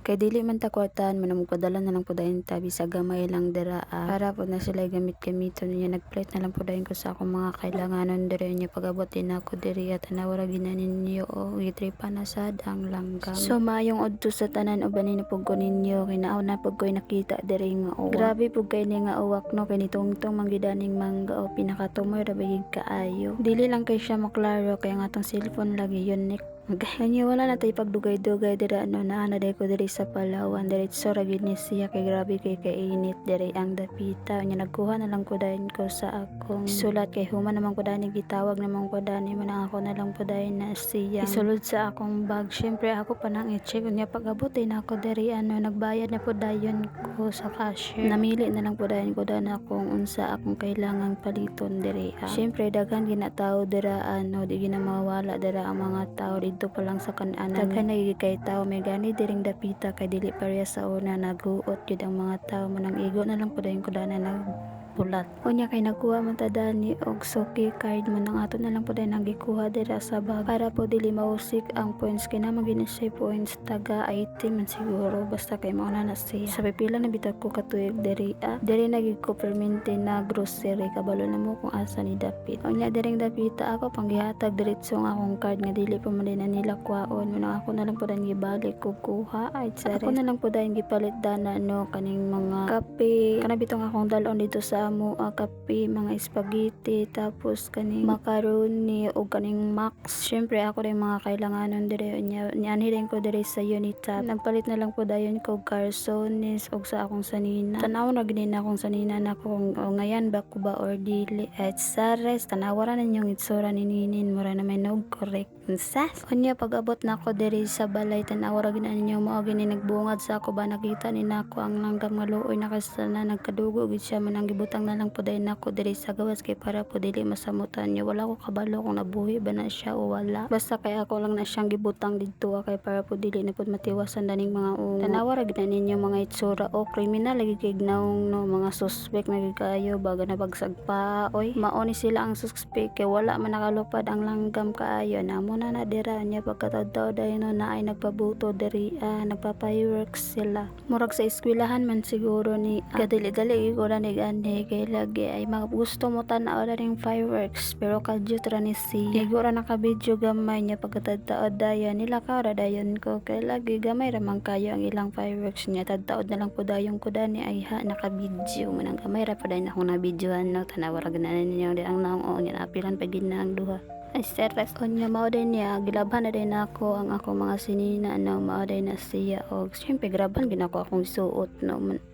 Kay dili man ta kwartahan man magpadala na lang po dayon tabi sa gamay lang dira para po na sila gamit-gamiton niya. Nagpalit na lang po dayon ko sa akong mga kailanganon diri niya pag-abot din ako diri at nawara ginanin niyo o gitripa na sad ang langgam. So mayong udto sa tanan ubanin na pug ko ninyo kinaaw na pug ko'y nakita diri nga uwak. Grabe pug kay ni nga uwak no kay nitungtong manggidaning mangga o pinakatumoy ra bagig kaayo. Dili lang kay siya maklaro kay ang atong cellphone lagi unique. Kanya wala na tayo pagdugay-dugay dira naana day ko diri sa Palawan diretso ra gid ni siya kay grabe kay kainit diri ang dapita nya nagkuha na lang ko dayon ko sa akong sulat kay human naman ko dani gitawag naman ko dani man ako na lang po dayon na siya isulod sa akong bag. Syempre ako pa nang i-check nya pag-abot na ako diri nagbayad na po dayon ko sa cashier. Namili na lang po dayon ko dana kung unsa akong kailangang paliton diri. Syempre daghan ginatawo dira di gina mawala dira ang mga tao dito pa lang sa kanan daghan na kay tao may gani diring dapita kay dili pareha sa una naguot gyud ang mga tao manang igo na lang pud dayon ko dana nagbulat unya kay nagkuha man ta dani og suki card man ang ato na lang pud dayon gikuha dira sa bag para po dili mausik ang points kay naman gini siya points taga 80 man siguro basta kay mao na siya sa pipila na bitag ko katuig diri nagig ko permente na grocery kabalo na mo kung asa ni dapit unya diring dapita ako panggihatag diretso ang akong card nga dili pa man na nila kuhaon mo ako na lang po dayon gibalik ko kuha ay tsare ako na lang po dayon gipalit dana kaning mga kape kana bitong akong dalon dito sa amo kape mga spaghetti tapos kaning macaroni o kaning max syempre ako rin mga kailanganon dire nya anhirin ko dire sa Unitap nagpalit na lang po dayon ko garsones og sa akong sanina tanaw na ginin akong sanina na kung ngayon ba ko ba or dili at sares tanawaran ninyong itsura ni Ninin mura na may nog correct sas unya pag-abot na ako diri sa balay tanawa ra ginan ninyo mao gini nagbungad sa ako ba nakita ni nako ang langgam nga luoy nakasana nagkadugo gid siya man ang gibutang na lang po dayon nako diri sa gawas kay para po dili masamutan niya wala ko kabalo kung nabuhi ba na siya o wala basta kay ako lang na siyang gibutang didto kay para po dili na pud matiwasan daning mga ungo tanawa ra ginan ninyo mga itsura o kriminal lagi kay gnaong mga suspect na gid kaayo baga na bagsag pa oy mao ni sila ang suspect kay wala man nakalupad ang langgam kaayo namo na dira niya pagkatadtaw dayon na ay nagpabuto diri nagpa-fireworks sila murag sa eskwelahan man siguro ni kadili-dali ko ra ni gani kay lagi ay gusto mo tan-aw ring fireworks pero kadyot ra ni siya siguro naka-video gamay niya pagkatadtaw dayon nilakaw ra dayon ko kay lagi gamay ra man kayo ang ilang fireworks niya tadtaod na lang po dayon ko dani ay naka-video man ang gamay ra pa dayon akong na-videohan tanawa ra ganan ninyo ang naong niya napilan pa gid na ang duha ay stress onya mao din niya gilabhan na din ako ang ako mga sinina mao din na siya og syempre graban ginako akong suot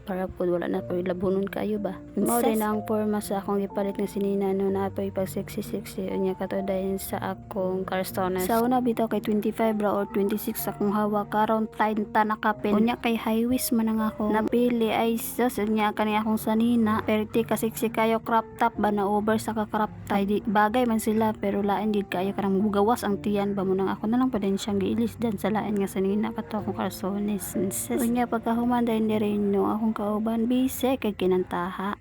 para po wala na po labunon kayo ba mao din ang forma sa akong gipalit nga sinina na po pag sexy onya kato dayon sa akong carstones sa una bitaw kay 25 ra or 26 akong hawak karon 30 na kapin onya kay high waist man ang ako napili ay sus nya kani akong sanina perti ka sexy kayo crop top ba na over sa ka crop top bagay man sila pero lain gid kayo karang mugawas ang tiyan ba mo nang ako na lang pa din siyang giilis dan sa lain nga sanina kato akong carstones unya pagkahuman dayon diri akong kauban bise kay kinantaha